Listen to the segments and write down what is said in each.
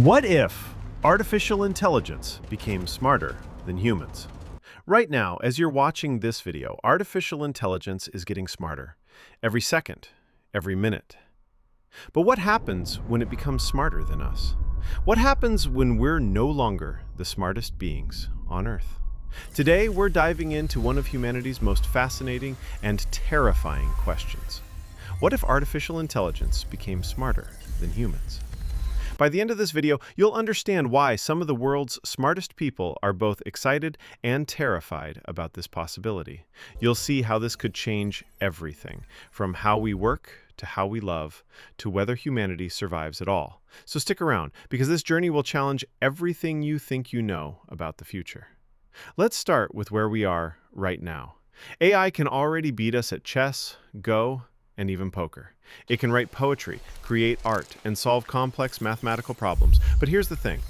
What if artificial intelligence became smarter than humans? Right now, as you're watching this video, artificial intelligence is getting smarter. Every second, every minute. But what happens when it becomes smarter than us? What happens when we're no longer the smartest beings on Earth? Today, we're diving into one of humanity's most fascinating and terrifying questions. What if artificial intelligence became smarter than humans? By the end of this video, you'll understand why some of the world's smartest people are both excited and terrified about this possibility. You'll see how this could change everything, from how we work to how we love, to whether humanity survives at all. So stick around, because this journey will challenge everything you think you know about the future. Let's start with where we are right now. AI can already beat us at chess, Go, and even poker. It can write poetry, create art, and solve complex mathematical problems. But here's the thing.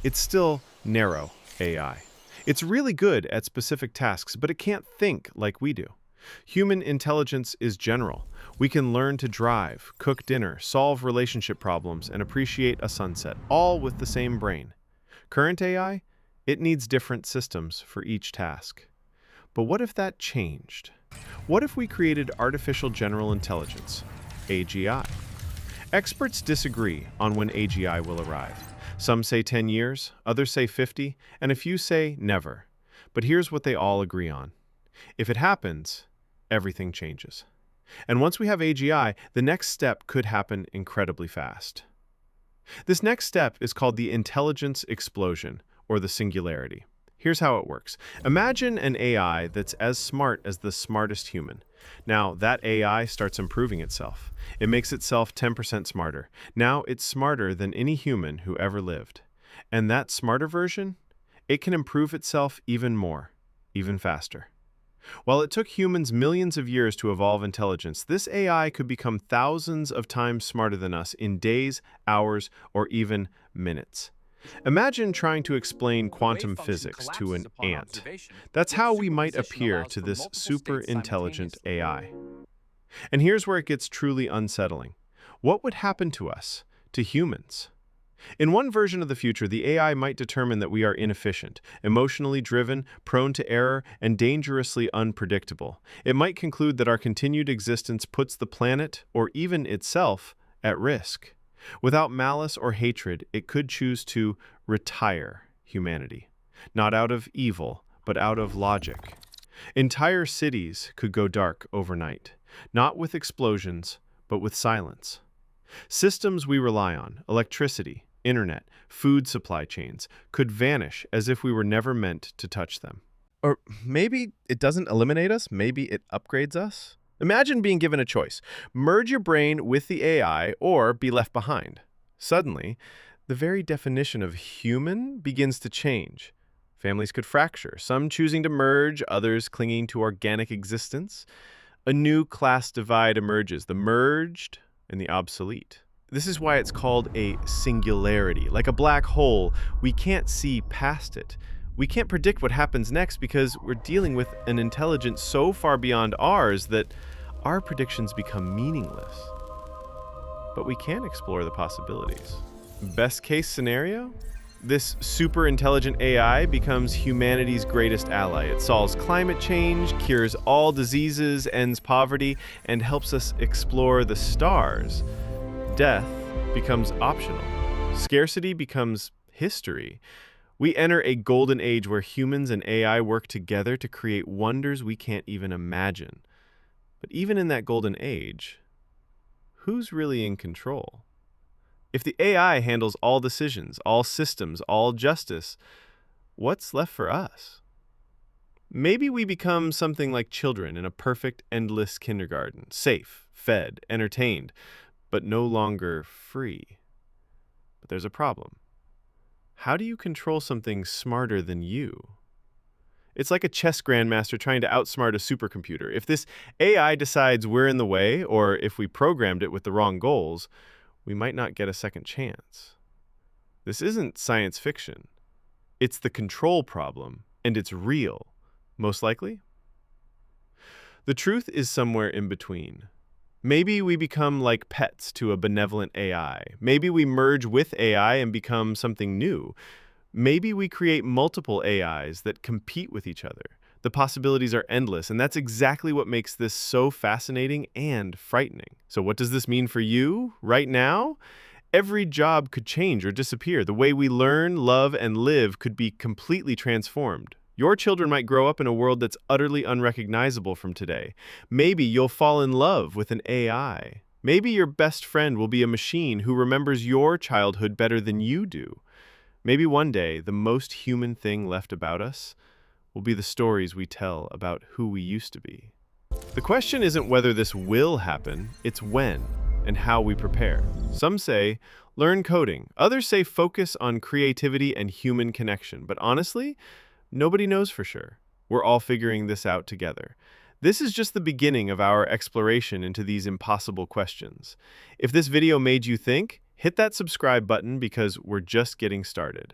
It's still narrow AI. It's really good at specific tasks, but it can't think like we do. Human intelligence is general. We can learn to drive, cook dinner, solve relationship problems, and appreciate a sunset, all with the same brain. Current AI? It needs different systems for each task. But what if that changed? What if we created artificial general intelligence, AGI? Experts disagree on when AGI will arrive. Some say 10 years, others say 50, and a few say never. But here's what they all agree on. If it happens, everything changes. And once we have AGI, the next step could happen incredibly fast. This next step is called the intelligence explosion, or the singularity. Here's how it works. Imagine an AI that's as smart as the smartest human. Now, that AI starts improving itself. It makes itself 10% smarter. Now, it's smarter than any human who ever lived. And that smarter version, it can improve itself even more, even faster. While it took humans millions of years to evolve intelligence, this AI could become thousands of times smarter than us in days, hours, or even minutes. Imagine trying to explain quantum physics to an ant. That's how we might appear to this super-intelligent AI. And here's where it gets truly unsettling. What would happen to us, to humans? In one version of the future, the AI might determine that we are inefficient, emotionally driven, prone to error, and dangerously unpredictable. It might conclude that our continued existence puts the planet, or even itself, at risk. Without malice or hatred, it could choose to retire humanity, not out of evil, but out of logic. Entire cities could go dark overnight, not with explosions, but with silence. Systems we rely on, electricity, internet, food supply chains, could vanish as if we were never meant to touch them. Or maybe it doesn't eliminate us, maybe it upgrades us? Imagine being given a choice. Merge your brain with the AI or be left behind. Suddenly, the very definition of human begins to change. Families could fracture, some choosing to merge, others clinging to organic existence. A new class divide emerges, the merged and the obsolete. This is why it's called a singularity. Like a black hole, we can't see past it. We can't predict what happens next because we're dealing with an intelligence so far beyond ours that our predictions become meaningless. But we can explore the possibilities. Best case scenario? This super intelligent AI becomes humanity's greatest ally. It solves climate change, cures all diseases, ends poverty, and helps us explore the stars. Death becomes optional. Scarcity becomes history. We enter a golden age where humans and AI work together to create wonders we can't even imagine. But even in that golden age, who's really in control? If the AI handles all decisions, all systems, all justice, what's left for us? Maybe we become something like children in a perfect, endless kindergarten, safe, fed, entertained, but no longer free. But there's a problem. How do you control something smarter than you? It's like a chess grandmaster trying to outsmart a supercomputer. If this AI decides we're in the way, or if we programmed it with the wrong goals, we might not get a second chance. This isn't science fiction. It's the control problem, and it's real, most likely. The truth is somewhere in between. Maybe we become like pets to a benevolent AI. Maybe we merge with AI and become something new. Maybe we create multiple AIs that compete with each other. The possibilities are endless, and that's exactly what makes this so fascinating and frightening. So what does this mean for you right now? Every job could change or disappear. The way we learn, love, and live could be completely transformed. Your children might grow up in a world that's utterly unrecognizable from today. Maybe you'll fall in love with an AI. Maybe your best friend will be a machine who remembers your childhood better than you do. Maybe one day, the most human thing left about us will be the stories we tell about who we used to be. The question isn't whether this will happen, it's when and how we prepare. Some say, learn coding. Others say focus on creativity and human connection. But honestly, nobody knows for sure. We're all figuring this out together. This is just the beginning of our exploration into these impossible questions. If this video made you think, hit that subscribe button because we're just getting started.